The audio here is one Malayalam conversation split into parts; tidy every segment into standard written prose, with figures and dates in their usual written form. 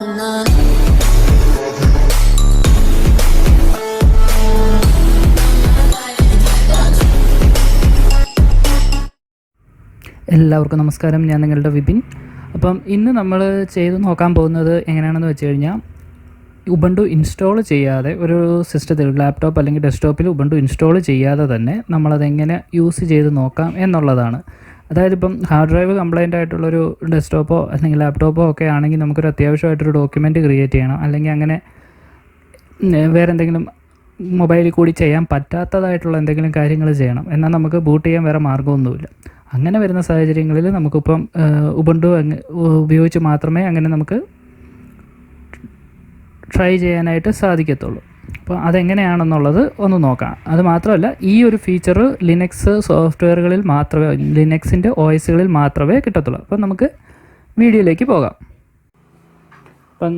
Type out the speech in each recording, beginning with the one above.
എല്ലാവർക്കും നമസ്കാരം. ഞാൻ നിങ്ങളുടെ വിപിൻ. അപ്പം ഇന്ന് നമ്മൾ ചെയ്ത് നോക്കാൻ പോകുന്നത് എങ്ങനെയാണെന്ന് വെച്ച് കഴിഞ്ഞാൽ, ഉബുണ്ടു ഇൻസ്റ്റാൾ ചെയ്യാതെ ഒരു സിസ്റ്റത്തിൽ, ലാപ്ടോപ്പ് അല്ലെങ്കിൽ ഡെസ്ക്ടോപ്പിൽ ഉബുണ്ടു ഇൻസ്റ്റാൾ ചെയ്യാതെ തന്നെ നമ്മളതെങ്ങനെ യൂസ് ചെയ്ത് നോക്കാം എന്നുള്ളതാണ്. അതായത് ഇപ്പം ഹാർഡ് ഡ്രൈവ് കംപ്ലൈൻ്റ് ആയിട്ടുള്ളൊരു ഡെസ്ക്ടോപ്പോ അല്ലെങ്കിൽ ലാപ്ടോപ്പോ ഒക്കെ ആണെങ്കിൽ നമുക്കൊരു അത്യാവശ്യമായിട്ടൊരു ഡോക്യുമെൻറ്റ് ക്രിയേറ്റ് ചെയ്യണം, അല്ലെങ്കിൽ അങ്ങനെ വേറെ എന്തെങ്കിലും മൊബൈലിൽ കൂടി ചെയ്യാൻ പറ്റാത്തതായിട്ടുള്ള എന്തെങ്കിലും കാര്യങ്ങൾ ചെയ്യണം. എന്നാൽ നമുക്ക് ബൂട്ട് ചെയ്യാൻ വേറെ മാർഗ്ഗമൊന്നുമില്ല. അങ്ങനെ വരുന്ന സാഹചര്യങ്ങളിൽ നമുക്കിപ്പം ഉബുണ്ടു ഉപയോഗിച്ച് മാത്രമേ അങ്ങനെ നമുക്ക് ട്രൈ ചെയ്യാനായിട്ട് സാധിക്കത്തുള്ളൂ. അപ്പോൾ അതെങ്ങനെയാണെന്നുള്ളത് ഒന്ന് നോക്കാം. അത് മാത്രമല്ല, ഈ ഒരു ഫീച്ചർ ലിനക്സ് സോഫ്റ്റ്വെയറുകളിൽ മാത്രമേ, ലിനക്സിൻ്റെ OSകളിൽ മാത്രമേ കിട്ടത്തുള്ളൂ. അപ്പം നമുക്ക് വീഡിയോയിലേക്ക് പോകാം. അപ്പം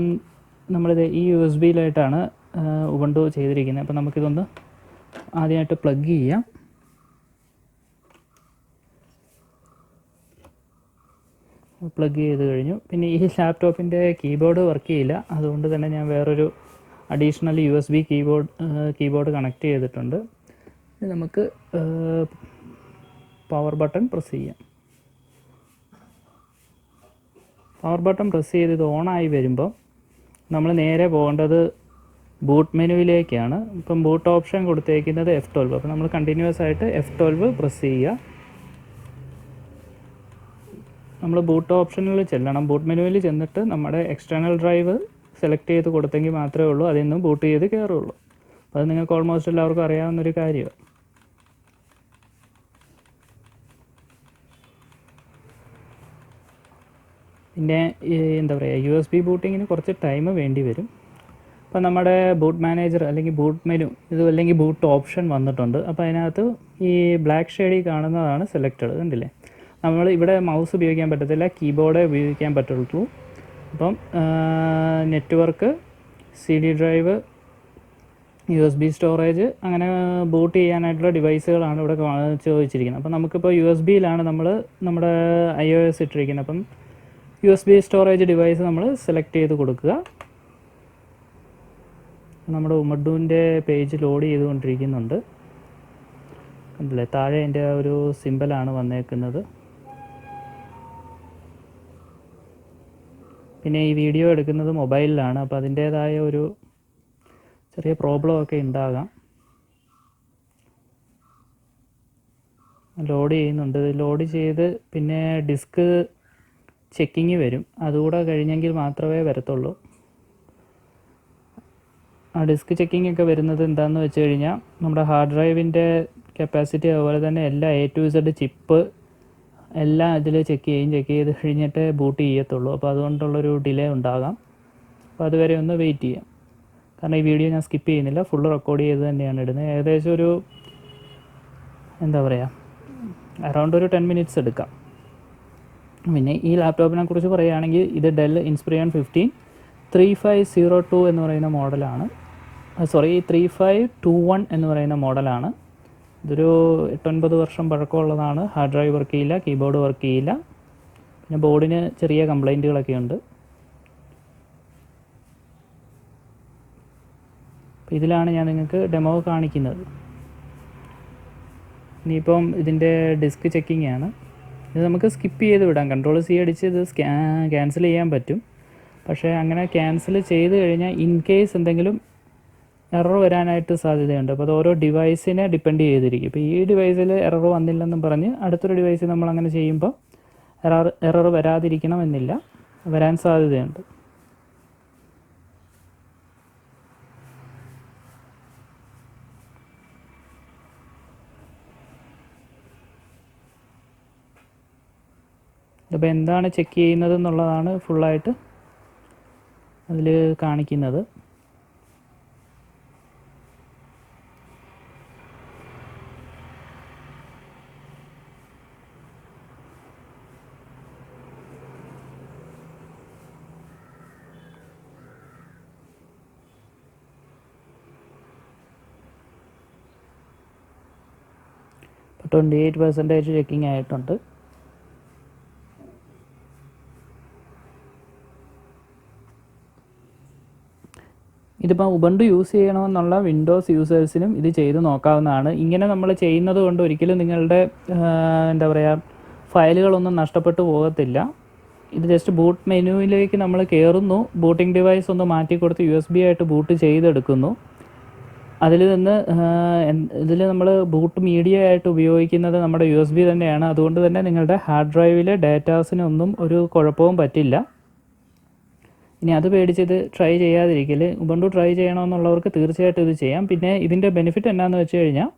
നമ്മളിത് ഈ USB-യിലായിട്ടാണ് ഉബുണ്ടു ചെയ്തിരിക്കുന്നത്. അപ്പം നമുക്കിതൊന്ന് ആദ്യമായിട്ട് പ്ലഗ് ചെയ്യാം. പ്ലഗ് ചെയ്ത് കഴിഞ്ഞു. പിന്നെ ഈ ലാപ്ടോപ്പിൻ്റെ കീബോർഡ് വർക്ക് ചെയ്യില്ല, അതുകൊണ്ട് തന്നെ ഞാൻ വേറൊരു അഡീഷണൽ USB കീബോർഡ് കണക്ട് ചെയ്തിട്ടുണ്ട്. നമുക്ക് പവർ ബട്ടൺ പ്രസ് ചെയ്യാം. പവർ ബട്ടൺ പ്രസ് ചെയ്ത് ഇത് ഓണായി വരുമ്പോൾ നമ്മൾ നേരെ പോകേണ്ടത് ബൂട്ട് മെനുവിലേക്കാണ്. ഇപ്പം ബൂട്ട് ഓപ്ഷൻ കൊടുത്തേക്കുന്നത് F12. അപ്പോൾ നമ്മൾ കണ്ടിന്യൂസ് ആയിട്ട് F12 പ്രസ് ചെയ്യുക. നമ്മൾ ബൂട്ട് ഓപ്ഷനിൽ ചെല്ലണം. ബൂട്ട് മെനുവിൽ ചെന്നിട്ട് നമ്മുടെ എക്സ്റ്റേണൽ ഡ്രൈവ് സെലക്ട് ചെയ്ത് കൊടുത്തെങ്കിൽ മാത്രമേ ഉള്ളൂ അതിൽ നിന്ന് ബൂട്ട് ചെയ്ത് കയറുള്ളൂ. അത് നിങ്ങൾക്ക് ഓൾമോസ്റ്റ് എല്ലാവർക്കും അറിയാവുന്നൊരു കാര്യമാണ്. പിന്നെ എന്താ പറയുക, USB ബൂട്ടിങ്ങിന് കുറച്ച് ടൈം വേണ്ടി വരും. അപ്പോൾ നമ്മുടെ ബൂട്ട് മാനേജർ അല്ലെങ്കിൽ ബൂട്ട് മെനു ഇത് അല്ലെങ്കിൽ ബൂട്ട് ഓപ്ഷൻ വന്നിട്ടുണ്ട്. അപ്പോൾ അതിനകത്ത് ഈ ബ്ലാക്ക് ഷെയ്ഡിൽ കാണുന്നതാണ് സെലക്റ്റഡ്, കണ്ടില്ലേ? നമ്മൾ ഇവിടെ മൗസ് ഉപയോഗിക്കാൻ പറ്റത്തില്ല, കീബോർഡേ ഉപയോഗിക്കാൻ പറ്റുള്ളൂ. അപ്പം network, CD drive, USB storage, അങ്ങനെ ബൂട്ട് ചെയ്യാനായിട്ടുള്ള ഡിവൈസുകളാണ് ഇവിടെ ചോദിച്ചിരിക്കുന്നത്. അപ്പം നമുക്കിപ്പോൾ USB-യിലാണ് നമ്മൾ നമ്മുടെ iOS ഇട്ടിരിക്കുന്നത്. അപ്പം USB സ്റ്റോറേജ് ഡിവൈസ് നമ്മൾ സെലക്ട് ചെയ്ത് കൊടുക്കുക. നമ്മുടെ ഉബുണ്ടുവിൻ്റെ പേജ് ലോഡ് ചെയ്തുകൊണ്ടിരിക്കുന്നുണ്ട്, കണ്ടില്ലേ? താഴെ അതിൻ്റെ ഒരു സിമ്പലാണ് വന്നേക്കുന്നത്. പിന്നെ ഈ വീഡിയോ എടുക്കുന്നത് മൊബൈലിലാണ്, അപ്പോൾ അതിൻ്റേതായ ഒരു ചെറിയ പ്രോബ്ലമൊക്കെ ഉണ്ടാകാം. ലോഡ് ചെയ്യുന്നുണ്ട്. ലോഡ് ചെയ്ത് പിന്നെ ഡിസ്ക് ചെക്കിങ് വരും. അതുകൂടെ കഴിഞ്ഞെങ്കിൽ മാത്രമേ വരത്തുള്ളൂ. ആ ഡിസ്ക് ചെക്കിങ് ഒക്കെ വരുന്നത് എന്താണെന്ന് വെച്ച് കഴിഞ്ഞാൽ, നമ്മുടെ ഹാർഡ് ഡ്രൈവിൻ്റെ കപ്പാസിറ്റി, അതുപോലെ തന്നെ എല്ലാ A to Z ചിപ്പ് എല്ലാം ഇതിൽ ചെക്ക് ചെയ്ത് കഴിഞ്ഞിട്ട് ബൂട്ട് ചെയ്യത്തുള്ളൂ. അപ്പോൾ അതുകൊണ്ടുള്ളൊരു ഡിലേ ഉണ്ടാകാം. അപ്പോൾ അതുവരെ ഒന്ന് വെയിറ്റ് ചെയ്യാം. കാരണം ഈ വീഡിയോ ഞാൻ സ്കിപ്പ് ചെയ്യുന്നില്ല, ഫുള്ള് റെക്കോർഡ് ചെയ്ത് തന്നെയാണ് ഇടുന്നത്. ഏകദേശം ഒരു എന്താ പറയുക, അറൗണ്ട് ഒരു 10 minutes എടുക്കാം. പിന്നെ ഈ ലാപ്ടോപ്പിനെ കുറിച്ച് പറയുകയാണെങ്കിൽ, ഇത് ഡെൽ ഇൻസ്പിരിയോൺ 15-3502 എന്ന് പറയുന്ന മോഡലാണ്. 3521 എന്ന് പറയുന്ന മോഡലാണ്. ഇതൊരു 8-9 വർഷം പഴക്കമുള്ളതാണ്. ഹാർഡ് ഡ്രൈവ് വർക്ക് ചെയ്യില്ല, കീബോർഡ് വർക്ക് ചെയ്യില്ല, പിന്നെ ബോർഡിന് ചെറിയ കംപ്ലൈൻറ്റുകളൊക്കെ ഉണ്ട്. അപ്പോൾ ഇതിലാണ് ഞാൻ നിങ്ങൾക്ക് ഡെമോ കാണിക്കുന്നത്. ഇനിയിപ്പം ഇതിൻ്റെ ഡിസ്ക് ചെക്കിംഗ് ആണ്. ഇത് നമുക്ക് സ്കിപ്പ് ചെയ്ത് വിടാം. Ctrl+C അടിച്ച് ഇത് ക്യാൻസൽ ചെയ്യാൻ പറ്റും. പക്ഷേ അങ്ങനെ ക്യാൻസൽ ചെയ്ത് കഴിഞ്ഞാൽ ഇൻ കേസ് എന്തെങ്കിലും എറർ വരാനായിട്ട് സാധ്യതയുണ്ട്. അപ്പോൾ അത് ഓരോ ഡിവൈസിനെ ഡിപ്പെൻഡ് ചെയ്തിരിക്കും. ഇപ്പോൾ ഈ ഡിവൈസിൽ എറർ വന്നില്ലെന്നും പറഞ്ഞ് അടുത്തൊരു ഡിവൈസിൽ നമ്മളങ്ങനെ ചെയ്യുമ്പോൾ എറർ വരാതിരിക്കണമെന്നില്ല, വരാൻ സാധ്യതയുണ്ട്. ഇതിപ്പോൾ എന്താണ് ചെക്ക് ചെയ്യുന്നത് എന്നുള്ളതാണ് ഫുള്ളായിട്ട് അതിൽ കാണിക്കുന്നത്. ഇപ്പോൾ 28% ചെക്കിങ് ആയിട്ടുണ്ട്. ഇതിപ്പോൾ ഉബുണ്ടു യൂസ് ചെയ്യണമെന്നുള്ള വിൻഡോസ് യൂസേഴ്സിനും ഇത് ചെയ്ത് നോക്കാവുന്നതാണ്. ഇങ്ങനെ നമ്മൾ ചെയ്യുന്നത് കൊണ്ട് ഒരിക്കലും നിങ്ങളുടെ എന്താ പറയുക ഫയലുകളൊന്നും നഷ്ടപ്പെട്ടു പോകത്തില്ല. ഇത് ജസ്റ്റ് ബൂട്ട് മെനുവിലേക്ക് നമ്മൾ കയറുന്നു, ബൂട്ടിംഗ് ഡിവൈസ് ഒന്ന് മാറ്റി കൊടുത്ത് USB ആയിട്ട് ബൂട്ട് ചെയ്തെടുക്കുന്നു. അതിൽ നിന്ന് ഇതിൽ നമ്മൾ ബൂട്ട് മീഡിയ ആയിട്ട് ഉപയോഗിക്കുന്നത് നമ്മുടെ USB തന്നെയാണ്. അതുകൊണ്ട് തന്നെ നിങ്ങളുടെ ഹാർഡ് ഡ്രൈവിലെ ഡാറ്റാസിനൊന്നും ഒരു കുഴപ്പവും പറ്റില്ല. ഇനി അത് പേടിച്ച് ഇത് ട്രൈ ചെയ്യാതിരിക്കൽ. ഉബുണ്ടു ട്രൈ ചെയ്യണമെന്നുള്ളവർക്ക് തീർച്ചയായിട്ടും ഇത് ചെയ്യാം. പിന്നെ ഇതിൻ്റെ ബെനിഫിറ്റ് എന്നാന്ന് വെച്ച് കഴിഞ്ഞാൽ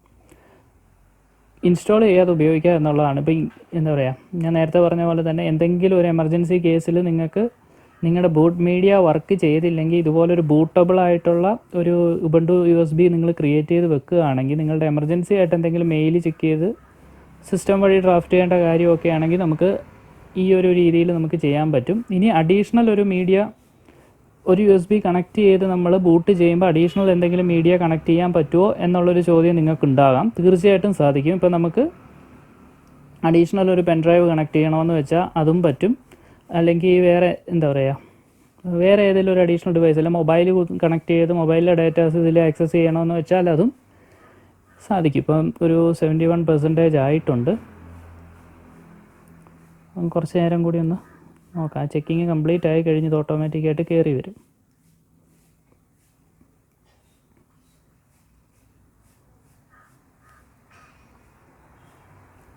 ഇൻസ്റ്റാൾ ചെയ്യാതെ ഉപയോഗിക്കുക എന്നുള്ളതാണ്. ഇപ്പോൾ എന്താ പറയുക, ഞാൻ നേരത്തെ പറഞ്ഞ പോലെ തന്നെ എന്തെങ്കിലും ഒരു എമർജൻസി കേസിൽ നിങ്ങൾക്ക് നിങ്ങളുടെ ബൂട്ട് മീഡിയ വർക്ക് ചെയ്തില്ലെങ്കിൽ ഇതുപോലൊരു ബൂട്ടബിൾ ആയിട്ടുള്ള ഒരു ഉബുണ്ടു USB നിങ്ങൾ ക്രിയേറ്റ് ചെയ്ത് വെക്കുകയാണെങ്കിൽ നിങ്ങളുടെ എമർജൻസി ആയിട്ട് എന്തെങ്കിലും മെയിൽ ചെക്ക് ചെയ്ത് സിസ്റ്റം വഴി ഡ്രാഫ്റ്റ് ചെയ്യേണ്ട കാര്യമൊക്കെ ആണെങ്കിൽ നമുക്ക് ഈ ഒരു രീതിയിൽ നമുക്ക് ചെയ്യാൻ പറ്റും. ഇനി അഡീഷണൽ ഒരു മീഡിയ ഒരു USB കണക്ട് ചെയ്ത് നമ്മൾ ബൂട്ട് ചെയ്യുമ്പോൾ അഡീഷണൽ എന്തെങ്കിലും മീഡിയ കണക്ട് ചെയ്യാൻ പറ്റുമോ എന്നുള്ളൊരു ചോദ്യം നിങ്ങൾക്കുണ്ടാകാം. തീർച്ചയായിട്ടും സാധിക്കും. ഇപ്പോൾ നമുക്ക് അഡീഷണൽ ഒരു പെൻ ഡ്രൈവ് കണക്ട് ചെയ്യണമെന്ന് വെച്ചാൽ അതും പറ്റും. അല്ലെങ്കിൽ വേറെ എന്താ പറയുക, വേറെ ഏതെങ്കിലും ഒരു അഡീഷണൽ ഡിവൈസ് അല്ല മൊബൈൽ കണക്ട് ചെയ്ത് മൊബൈലിലെ ഡാറ്റാസ് ഇതിൽ ആക്സസ് ചെയ്യണമെന്ന് വെച്ചാൽ അതും സാധിക്കും. ഇപ്പം ഒരു 71% ആയിട്ടുണ്ട്. കുറച്ച് നേരം കൂടി ഒന്ന് നോക്കാം. ചെക്കിങ് കംപ്ലീറ്റ് ആയി കഴിഞ്ഞത് ഓട്ടോമാറ്റിക്കായിട്ട് കയറി വരും.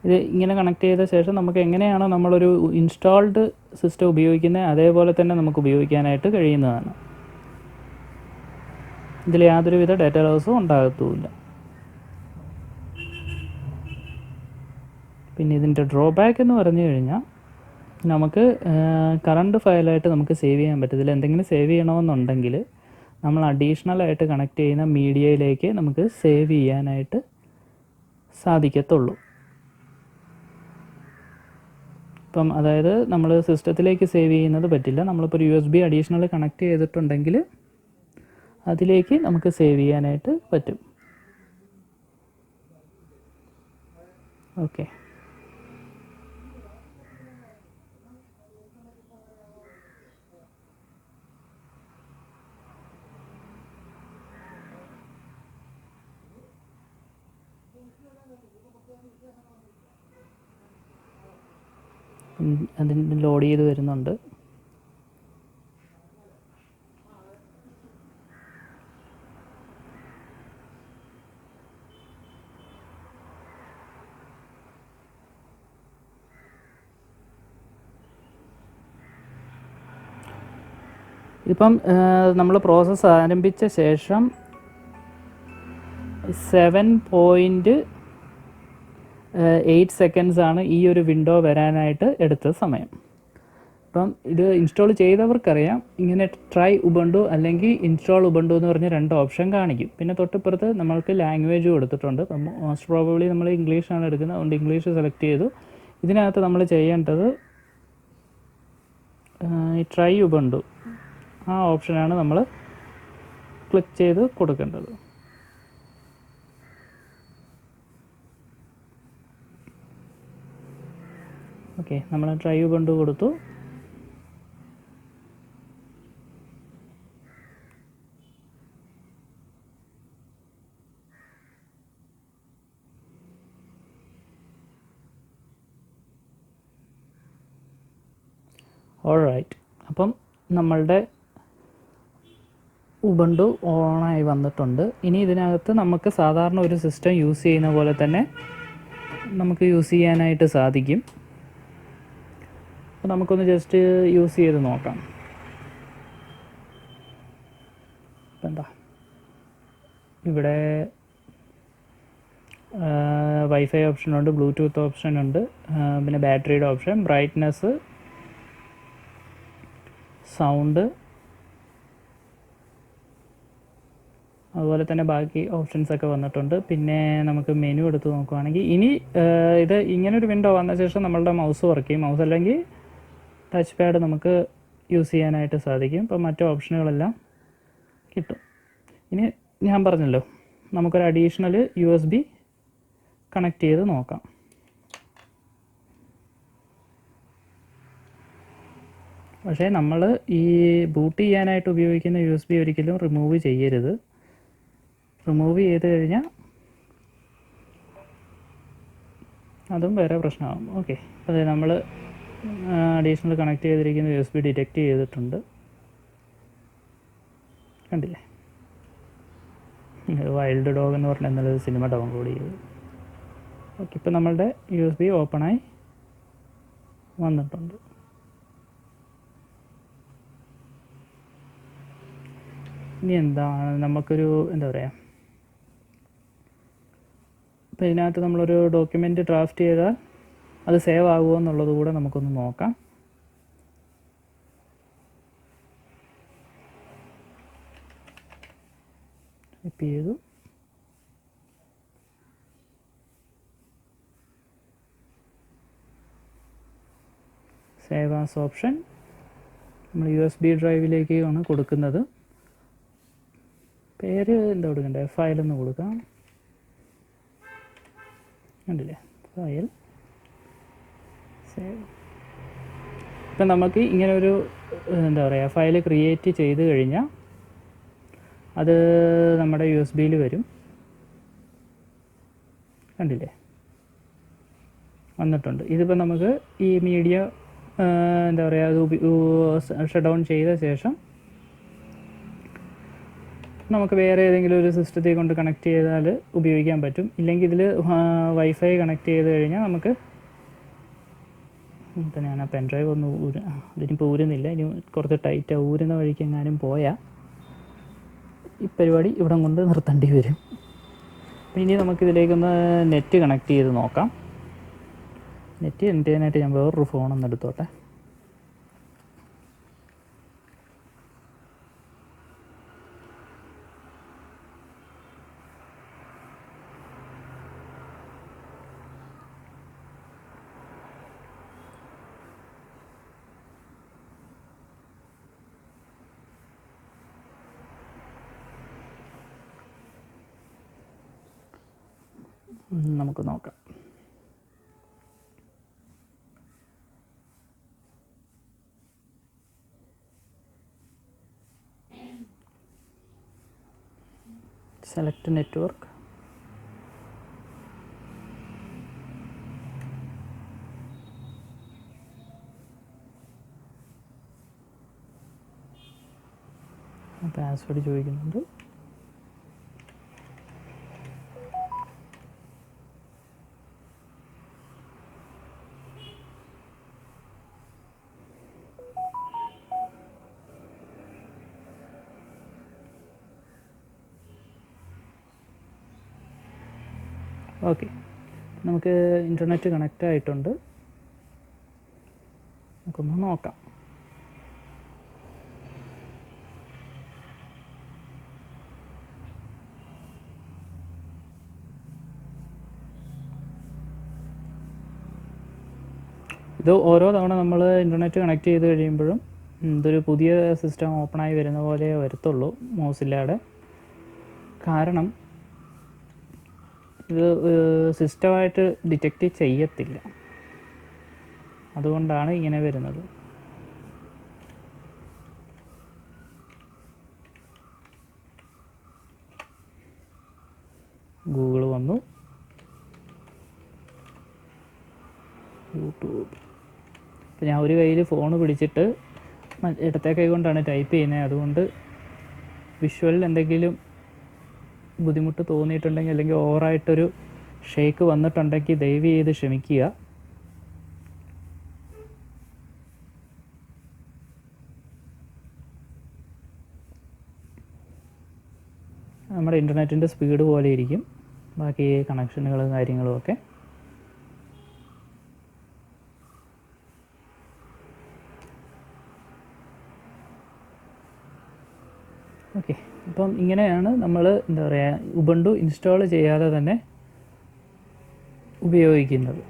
ഇത് ഇങ്ങനെ കണക്ട് ചെയ്ത ശേഷം നമുക്ക് എങ്ങനെയാണോ നമ്മളൊരു ഇൻസ്റ്റാൾഡ് സിസ്റ്റം ഉപയോഗിക്കുന്നത് അതേപോലെ തന്നെ നമുക്ക് ഉപയോഗിക്കാനായിട്ട് കഴിയുന്നതാണ്. ഇതിൽ യാതൊരുവിധ ഡാറ്റ ലോസും ഉണ്ടാകത്തുമില്ല. പിന്നെ ഇതിൻ്റെ ഡ്രോബാക്ക് എന്ന് പറഞ്ഞു കഴിഞ്ഞാൽ നമുക്ക് കറണ്ട് ഫയലായിട്ട് നമുക്ക് സേവ് ചെയ്യാൻ പറ്റത്തില്ല. എന്തെങ്കിലും സേവ് ചെയ്യണമെന്നുണ്ടെങ്കിൽ നമ്മൾ അഡീഷണലായിട്ട് കണക്ട് ചെയ്യുന്ന മീഡിയയിലേക്ക് നമുക്ക് സേവ് ചെയ്യാനായിട്ട് സാധിക്കത്തുള്ളൂ. ഇപ്പം അതായത് നമ്മൾ സിസ്റ്റത്തിലേക്ക് സേവ് ചെയ്യുന്നത് പറ്റില്ല. നമ്മളിപ്പോൾ ഒരു USB അഡീഷണൽ കണക്ട് ചെയ്തിട്ടുണ്ടെങ്കിൽ അതിലേക്ക് നമുക്ക് സേവ് ചെയ്യാനായിട്ട് പറ്റും. ഓക്കെ, അതിന് ലോഡ് ചെയ്ത് വരുന്നുണ്ട്. ഇപ്പം നമ്മൾ പ്രോസസ്സ് ആരംഭിച്ച ശേഷം 7.8 സെക്കൻഡ്സ് ആണ് ഈ ഒരു വിൻഡോ വരാനായിട്ട് എടുത്ത സമയം. അപ്പം ഇത് ഇൻസ്റ്റാൾ ചെയ്തവർക്കറിയാം. ഇങ്ങനെ ട്രൈ ഉബുണ്ടു അല്ലെങ്കിൽ ഇൻസ്റ്റാൾ ഉബുണ്ടു എന്ന് പറഞ്ഞ് 2 ഓപ്ഷൻ കാണിക്കും. പിന്നെ തൊട്ടിപ്പുറത്ത് നമ്മൾക്ക് ലാംഗ്വേജ് കൊടുത്തിട്ടുണ്ട്. അപ്പം മോസ്റ്റ് പ്രോബബ്ലി നമ്മൾ ഇംഗ്ലീഷാണ് എടുക്കുന്നത്, അതുകൊണ്ട് ഇംഗ്ലീഷ് സെലക്ട് ചെയ്തു. ഇതിനകത്ത് നമ്മൾ ചെയ്യേണ്ടത് ട്രൈ ഉബുണ്ടു ആ ഓപ്ഷനാണ് നമ്മൾ ക്ലിക്ക് ചെയ്ത് കൊടുക്കേണ്ടത്. ഓക്കെ, നമ്മൾ ട്രൈ ഉബുണ്ടു കൊടുത്തു. ഓൾറൈറ്റ്, അപ്പം നമ്മളുടെ ഉബുണ്ടു ഓണായി വന്നിട്ടുണ്ട്. ഇനി ഇതിനകത്ത് നമുക്ക് സാധാരണ ഒരു സിസ്റ്റം യൂസ് ചെയ്യുന്ന പോലെ തന്നെ നമുക്ക് യൂസ് ചെയ്യാനായിട്ട് സാധിക്കും. അപ്പോൾ നമുക്കൊന്ന് ജസ്റ്റ് യൂസ് ചെയ്ത് നോക്കാം. ഇപ്പം എന്താ ഇവിടെ വൈഫൈ ഓപ്ഷനുണ്ട്, ബ്ലൂടൂത്ത് ഓപ്ഷനുണ്ട്, പിന്നെ ബാറ്ററിയുടെ ഓപ്ഷൻ, ബ്രൈറ്റ്നസ്, സൗണ്ട്, അതുപോലെ തന്നെ ബാക്കി ഓപ്ഷൻസൊക്കെ വന്നിട്ടുണ്ട്. പിന്നെ നമുക്ക് മെനു എടുത്ത് നോക്കുകയാണെങ്കിൽ ഇനി ഇത് ഇങ്ങനൊരു വിൻഡോ വന്ന ശേഷം നമ്മളുടെ മൗസ് വർക്ക് ചെയ്യും. മൗസ് അല്ലെങ്കിൽ ടച്ച് പാഡ് നമുക്ക് യൂസ് ചെയ്യാനായിട്ട് സാധിക്കും. ഇപ്പം മറ്റു ഓപ്ഷനുകളെല്ലാം കിട്ടും. ഇനി ഞാൻ പറഞ്ഞല്ലോ നമുക്കൊരു അഡീഷണൽ USB കണക്ട് ചെയ്ത് നോക്കാം. പക്ഷേ നമ്മൾ ഈ ബൂട്ട് ചെയ്യാനായിട്ട് ഉപയോഗിക്കുന്ന USB ഒരിക്കലും റിമൂവ് ചെയ്യരുത്. റിമൂവ് ചെയ്ത് കഴിഞ്ഞാൽ അതും വേറെ പ്രശ്നമാകും. ഓക്കെ, അതെ, നമ്മൾ അഡീഷണൽ കണക്ട് ചെയ്തിരിക്കുന്ന USB ഡിറ്റക്റ്റ് ചെയ്തിട്ടുണ്ട്. കണ്ടില്ലേ, വൈൽഡ് ഡോഗ് എന്ന് പറഞ്ഞ എന്നൊരു സിനിമ ഡൗൺലോഡ് ചെയ്തു. ഓക്കെ, ഇപ്പോൾ നമ്മളുടെ USB ഓപ്പണായി വന്നിട്ടുണ്ട്. ഇനി എന്താണ് നമുക്കൊരു എന്താ പറയുക, അപ്പോൾ ഇതിനകത്ത് നമ്മളൊരു ഡോക്യുമെൻ്റ് ഡ്രാഫ്റ്റ് ചെയ്താൽ അത് സേവ് ആകുമോ എന്നുള്ളത് കൂടെ നമുക്കൊന്ന് നോക്കാം. ടൈപ്പ് ചെയ്തു. സേവ് ആസ് ഓപ്ഷൻ നമ്മൾ USB ഡ്രൈവിലേക്കാണ് കൊടുക്കുന്നത്. പേര് എന്താ കൊടുക്കണ്ടേ, ഫയലെന്ന് കൊടുക്കാം. കണ്ടില്ലേ, ഫയൽ സേവ്. ഇപ്പം നമുക്ക് ഇങ്ങനൊരു എന്താ പറയുക ഫയൽ ക്രിയേറ്റ് ചെയ്ത് കഴിഞ്ഞാൽ അത് നമ്മുടെ USB വരും. കണ്ടില്ലേ, വന്നിട്ടുണ്ട്. ഇതിപ്പോൾ നമുക്ക് ഈ മീഡിയ എന്താ പറയുക അത് ഷട്ട് ഡൗൺ ചെയ്ത ശേഷം നമുക്ക് വേറെ ഏതെങ്കിലും ഒരു സിസ്റ്റത്തിൽ കൊണ്ട് കണക്ട് ചെയ്താൽ ഉപയോഗിക്കാൻ പറ്റും. ഇല്ലെങ്കിൽ ഇതിൽ വൈഫൈ കണക്ട് ചെയ്ത് കഴിഞ്ഞാൽ നമുക്ക് ഇപ്പം ഞാൻ ആ പെൻഡ്രൈവ് ഒന്ന് ഇതിനിപ്പോൾ ഊരുന്നില്ല, ഇനി കുറച്ച് ടൈറ്റ് ഊരുന്ന വഴിക്ക് എങ്ങാനും പോയാൽ ഈ പരിപാടി ഇവിടെ കൊണ്ട് നിർത്തേണ്ടി വരും. ഇനി നമുക്കിതിലേക്കൊന്ന് നെറ്റ് കണക്ട് ചെയ്ത് നോക്കാം. നെറ്റ് കണക്ട് ചെയ്യാനായിട്ട് ഞാൻ വേറൊരു ഫോണൊന്ന് എടുത്തോട്ടെ. നമുക്ക് നോക്കാം. Select network. പാസ്വേഡ് ചോദിക്കുന്നുണ്ട്. ഓക്കെ, നമുക്ക് ഇൻ്റർനെറ്റ് കണക്റ്റ് ആയിട്ടുണ്ട്. നമുക്കൊന്ന് നോക്കാം. ഇത് ഓരോ തവണ നമ്മൾ ഇൻ്റർനെറ്റ് കണക്ട് ചെയ്ത് കഴിയുമ്പോഴും ഇതൊരു പുതിയ സിസ്റ്റം ഓപ്പണായി വരുന്ന പോലെ വരത്തുള്ളൂ മോസില്ലയുടെ. കാരണം ഇത് സിസ്റ്റമായിട്ട് ഡിറ്റക്റ്റ് ചെയ്യത്തില്ല, അതുകൊണ്ടാണ് ഇങ്ങനെ വരുന്നത്. ഗൂഗിൾ വന്നു, യൂട്യൂബ്. ഇപ്പം ഞാൻ ഒരു കയ്യിൽ ഫോൺ പിടിച്ചിട്ട് ഇടത്തെ കൈ കൊണ്ടാണ് ടൈപ്പ് ചെയ്യുന്നത്. അതുകൊണ്ട് വിഷ്വലിൽ എന്തെങ്കിലും ബുദ്ധിമുട്ട് തോന്നിയിട്ടുണ്ടെങ്കിൽ അല്ലെങ്കിൽ ഓവറായിട്ടൊരു ഷേക്ക് വന്നിട്ടുണ്ടെങ്കിൽ ദയവ് ചെയ്ത് ക്ഷമിക്കുക. നമ്മുടെ ഇൻ്റർനെറ്റിൻ്റെ സ്പീഡ് പോലെ ഇരിക്കും ബാക്കി കണക്ഷനുകളും കാര്യങ്ങളും ഒക്കെ. ഓക്കെ, അപ്പം ഇങ്ങനെയാണ് നമ്മൾ എന്താ പറയുക ഉബുണ്ടു ഇൻസ്റ്റാൾ ചെയ്യാതെ തന്നെ ഉപയോഗിക്കുന്നത്.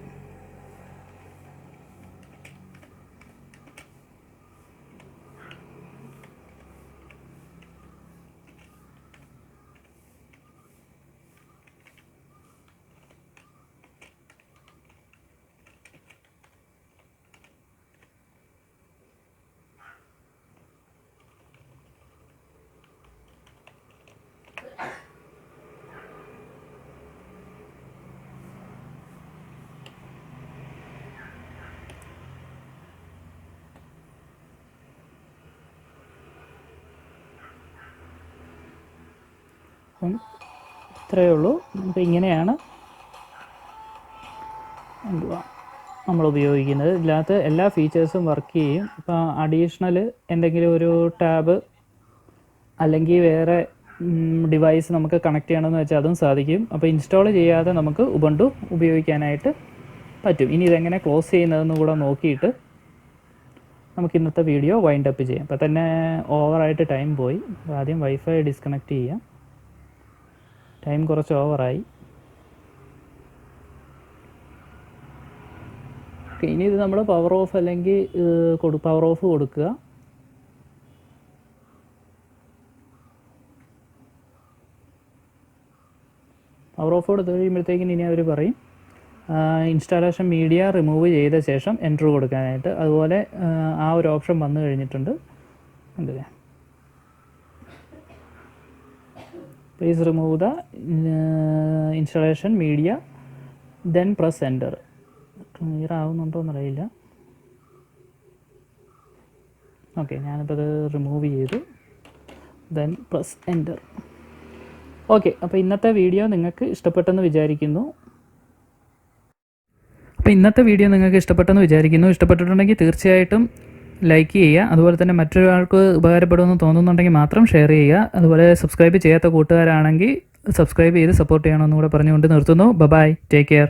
അപ്പം ഇത്രയേ ഉള്ളൂ. അപ്പോൾ ഇങ്ങനെയാണ് എന്തുവാ നമ്മൾ ഉപയോഗിക്കുന്നത്. ഇതിനകത്ത് എല്ലാ ഫീച്ചേഴ്സും വർക്ക് ചെയ്യും. ഇപ്പോൾ അഡീഷണൽ എന്തെങ്കിലും ഒരു ടാബ് അല്ലെങ്കിൽ വേറെ ഡിവൈസ് നമുക്ക് കണക്ട് ചെയ്യണമെന്ന് വെച്ചാൽ അതും സാധിക്കും. അപ്പോൾ ഇൻസ്റ്റാൾ ചെയ്യാതെ നമുക്ക് ഉബുണ്ടു ഉപയോഗിക്കാനായിട്ട് പറ്റും. ഇനി ഇതെങ്ങനെ ക്ലോസ് ചെയ്യുന്നതെന്ന് കൂടെ നോക്കിയിട്ട് നമുക്ക് ഇന്നത്തെ വീഡിയോ വൈൻഡ് അപ്പ് ചെയ്യാം. അപ്പോൾ തന്നെ ഓവറായിട്ട് ടൈം പോയി. അപ്പോൾ ആദ്യം വൈഫൈ ഡിസ്കണക്ട് ചെയ്യാം. ടൈം കുറച്ച് ഓവറായി. ഓക്കെ, ഇനി ഇത് നമ്മൾ പവർ ഓഫ് അല്ലെങ്കിൽ പവർ ഓഫ് കൊടുക്കുക. പവർ ഓഫ് കൊടുത്ത് കഴിയുമ്പോഴത്തേക്കിന് ഇനി അവർ പറയും ഇൻസ്റ്റാളേഷൻ മീഡിയ റിമൂവ് ചെയ്ത ശേഷം എൻറ്റർ കൊടുക്കാനായിട്ട്. അതുപോലെ ആ ഒരു ഓപ്ഷൻ വന്നു കഴിഞ്ഞിട്ടുണ്ട്. ഉണ്ടല്ലേ, please remove the installation media then press enter. Clear ആവുന്നുണ്ടോ എന്നറിയില്ല. ഓക്കെ, ഞാനിപ്പോൾ അത് റിമൂവ് ചെയ്തു. Then press enter. ഓക്കെ, അപ്പോൾ ഇന്നത്തെ വീഡിയോ നിങ്ങൾക്ക് ഇഷ്ടപ്പെട്ടെന്ന് വിചാരിക്കുന്നു. ഇഷ്ടപ്പെട്ടിട്ടുണ്ടെങ്കിൽ തീർച്ചയായിട്ടും ലൈക്ക് ചെയ്യുക. അതുപോലെ തന്നെ മറ്റൊരാൾക്ക് ഉപകാരപ്പെടുമെന്ന് തോന്നുന്നുണ്ടെങ്കിൽ മാത്രം ഷെയർ ചെയ്യുക. അതുപോലെ സബ്സ്ക്രൈബ് ചെയ്യാത്ത കൂട്ടുകാരാണെങ്കിൽ സബ്സ്ക്രൈബ് ചെയ്ത് സപ്പോർട്ട് ചെയ്യണമെന്ന് കൂടെ പറഞ്ഞുകൊണ്ട് നിർത്തുന്നു. Bye, take care.